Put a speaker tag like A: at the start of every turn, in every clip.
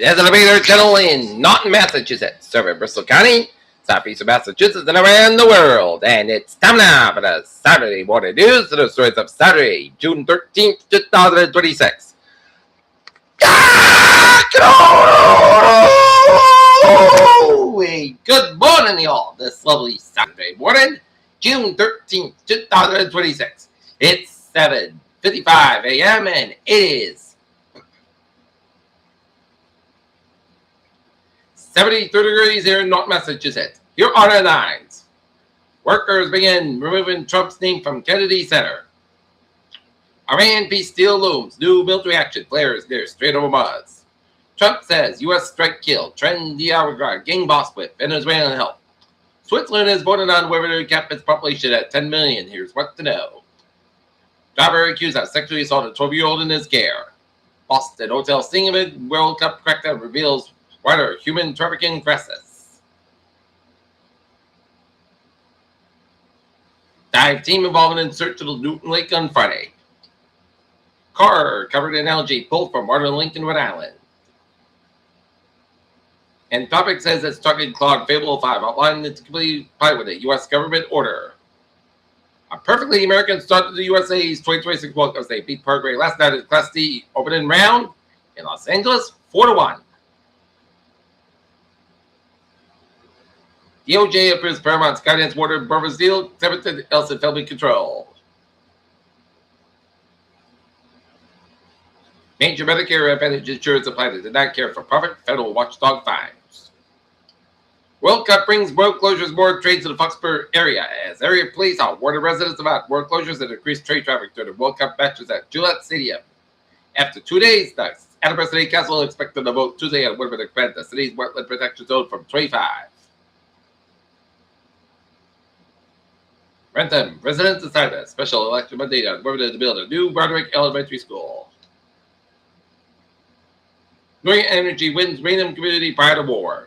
A: As an elevator channel in Norton, Massachusetts, serving Bristol County, southeast of Massachusetts, and around the world. And it's time now for the Saturday morning news. The stories of Saturday, June 13th, 2026. Good morning, y'all. This lovely Saturday morning, June 13th, 2026. It's 7:55 a.m. and it is 72 degrees here in North Massachusetts. Here are the headlines. Workers begin removing Trump's name from Kennedy Center. Iran peace deal looms. New military action flares near Strait of Hormuz. Trump says U.S. strike killed Tren Diarra gang boss with Venezuelan help. Switzerland is voting on whether to cap its population at 10 million. Here's what to know. Driver accused of sexually assaulted 12-year-old in his care. Boston hotel sting amid World Cup crackdown reveals wider human trafficking crisis. Dive team involved in search of the Newton Lake on Friday. Car covered in algae pulled from Martin Lincoln, Rhode Island. And Topic says it's targeted Claude Fable 5, outlining it's completely complied with a U.S. government order. A perfectly American start to the USA's 2026 World Cup. They beat Paraguay last night at Class D opening round in Los Angeles, 4-1. DOJ approves Paramount Skydance Warner Brothers deal, 7th else in family control. Major Medicare Advantage insurance applied to deny care for profit, federal watchdog fines. World Cup brings road closures more trade to the Foxborough area as area police are warning residents about road closures and increased trade traffic during the World Cup matches at Gillette Stadium. After 2 days, the Anniversary Council expected to vote Tuesday on whether to expand the city's wetland protection zone from 25. Rentham residents decided a special election Monday on whether to build a new Broderick Elementary School. Northern Energy wins Raynham community prior to war.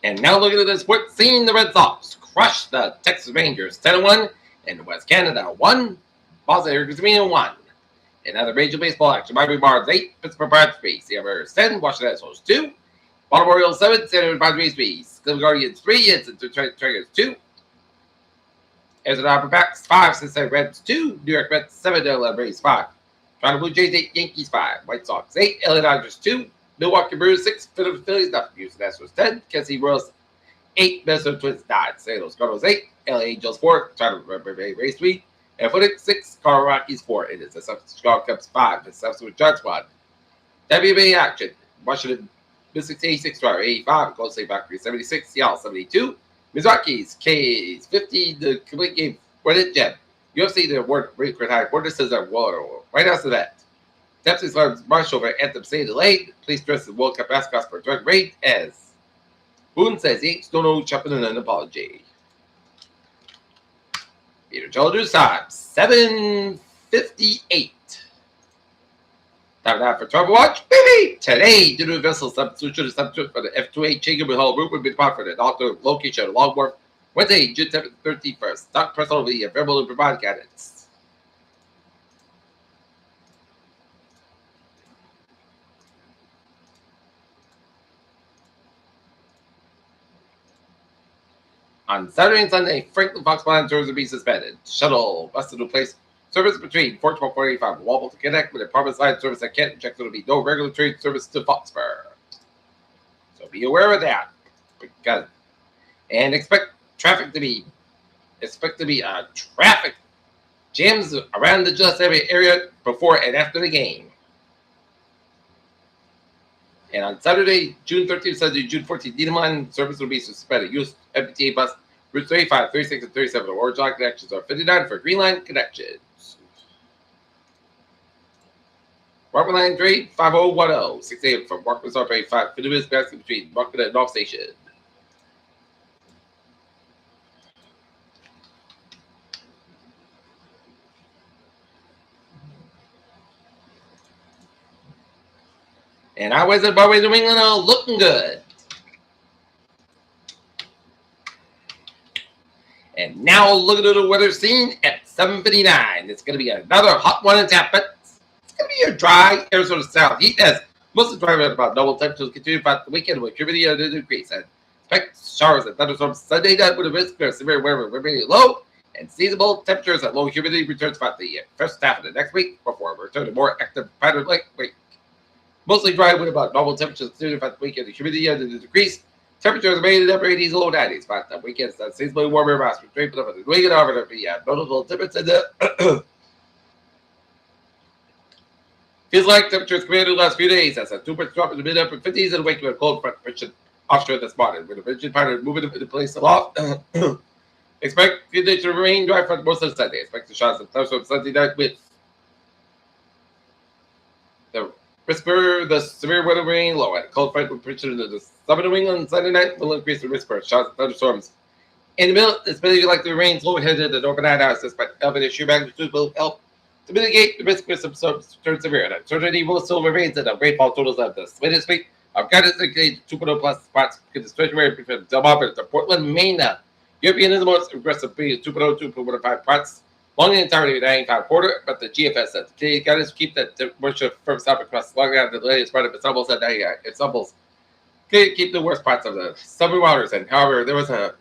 A: And now looking at the sports scene, the Red Sox crushed the Texas Rangers 10-1, and West Canada 1, Boston Hercules 1. In other Major Baseball action, Miami Marlins 8, Pittsburgh Pirates 3, Seattle Mariners 10, Washington Nationals 2, Baltimore Orioles 7, San Diego Padres 3, Cleveland Guardians 3, and Detroit Tigers 2, Arizona Diamondbacks 5, Cincinnati Reds 2, New York Mets 7, Atlanta Braves 5, Toronto Blue Jays 8, Yankees 5, White Sox 8, LA Dodgers 2, Milwaukee Brewers 6, Philadelphia Phillies 9, Houston Astros 10, Kansas City Royals 8, Minnesota Twins 9, St. Louis Cardinals 8, LA Angels 4, Toronto Bay Rays 3, and Phoenix 6, Colorado Rockies 4. It is the Chicago Cubs 5, the Substitute Giants 1. WBA action, Washington Mystics 86, Toronto 85, Golden State Valkyries 76, Seattle 72, Mizuki's K's 50, the complete game for the gem. UFC the award record high, Border says that world. Right after that, Texas Arms march over Anthem Stay delayed. Police dress the World Cup mascots for drug raid as Boone says he ain't still no chopping in an apology. Peter Joel News Time, 7:58. Time now for Travel Watch, baby! Today, due to vessel substitution for the F-28 Jacob Hull route will be departed for the doctor location of Long Wharf Wednesday, June 31st. Stock press will be available to provide guidance. On Saturday and Sunday, Franklin Fox Line tours will be suspended. Shuttle bus will place service between 412 45 and Walpole to connect with the Apartment Line service at Kent. Check there will be no regular train service to Foxborough. So be aware of that. And expect to be traffic jams around the Just area before and after the game. And on Saturday, June 13th, Sunday, June 14th, Needham Line service will be suspended. Use MBTA bus routes 35, 36, and 37 for Orange Line connections or 59 for Green Line connections. Markman Line 3, 5010, 6 a.m. from Markman Star 5, 50 minutes passing between Markman and North Station. And I was at Broadway, New England, looking good. And now look at the weather scene at 7:59. It's going to be another hot one in Tampa. It's going to be a dry Arizona South heat as most of the dry weather about double temperatures continue throughout the weekend with humidity under the degrees. And expect showers and thunderstorms Sunday night with a risk of severe weather remaining low and seasonable temperatures and low humidity returns throughout the first half of the next week before we return to more active pattern late week. Mostly dry with about normal temperatures continuing throughout the weekend. The humidity under the degrees. Temperatures remain in the upper 80s, low 90s. But the weekends that seasonally warmer amounts from straight up the weekend over the notable difference in the feels like temperatures compared to the last few days. That's a 2% drop in the mid upper 50s and a wake with a cold front friction offshore this morning with a rigid pattern moving into place aloft. Expect conditions to remain dry for most of the Sunday. Expect the shots of thunderstorms Sunday night with the severe weather remain low at cold front with prediction into the southern New England Sunday night will increase the risk for shots of thunderstorms. In the middle, it's believed likely to rain slow headed and overnight hours despite elevated shear magnitude will help to mitigate the risk of some severe. And uncertainty will still remain at the rainfall totals of this latest week. I've got to indicate 2.0 plus spots because the stretch area between Delmarva to Portland, Maine. European is the most aggressive being 2.0, 2.5 parts. Long the entirety of the 95 quarter, but the GFS said the Canadian guidance keep that temperature firm south across long out the latest part of its stumbles at its stumbles. Keep the worst parts of the summer waters. And however, there was a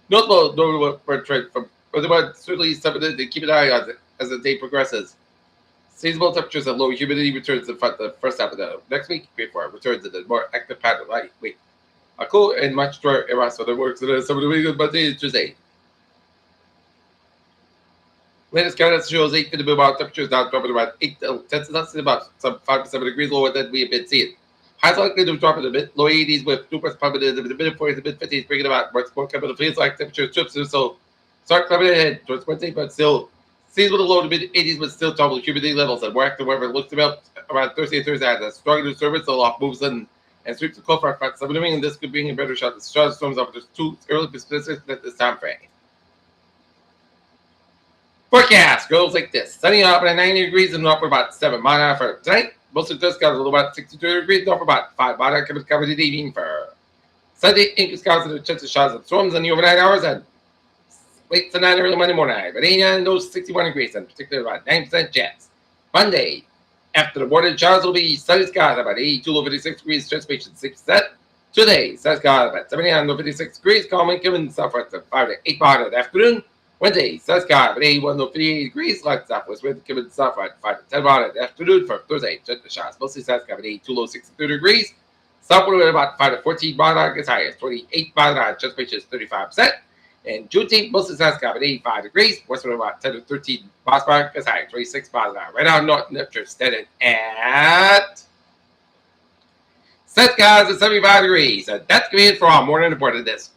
A: notable trend from but certainly something to keep an eye on as the day progresses. Seasonable temperatures and low humidity returns in front the first half of the next week before it returns to the more active pattern light week. A cool and much drier era, so that works in some of the week on Monday and Tuesday. Latest guidance shows 8 to about temperatures now dropping about 8 to 10 Celsius, about some 5 to 7 degrees lower than we have been seeing. Highs likely to drop in a bit, low 80s with 2% probably in the mid 40s to mid 50s, bringing about more coming. It feels like temperature trips, so start climbing ahead towards Wednesday, but still seasonal low to mid 80s, but still double humidity levels. And more active weather looks about around Thursday as a strong disturbance, the aloft moves in and sweeps the cold front. Some of and this could bring a better shot. The strong storms up just too early specific at this time frame. Forecast goes like this. Sunny up at 90 degrees and up about 7 mile for tonight. Most of the got a little about 62 degrees, up about 5 mile covered in the evening for Sunday. Ink skies and a chance of showers and storms in the overnight hours and late tonight, early Monday morning. But ain't those 61 degrees and particularly about 9% chance. Monday, after the morning showers will be sunny skies about 82, low 56 degrees, transpiration 6%. Today, sunny skies about 79, low 56 degrees, calm and coming southwest of 5 to 8 miles in the afternoon. Wednesday, sunny skies about 81, low 58 degrees, light southwest wind coming southwest 5 to 10 miles in the afternoon. For Thursday, gentle showers, mostly sunny skies about 82, low 63 degrees. Southward wind about 5 to 14 miles as high as 28 miles an hour, transpiration is 35%. And Juneteenth, mostly sunny skies about 85 degrees. Westward about 10 to 13 miles per hour, as high as 26 miles an hour. Right now, north temperature standing at sunny skies at 75 degrees. And that's going to be it for our morning report of this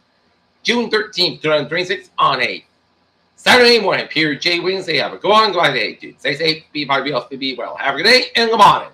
A: June 13th, 2026 on a Saturday morning. Pierre J. Wiggins, have a go on, go ahead, dude. Stay safe, be healthy, be well. Have a good day, and good morning.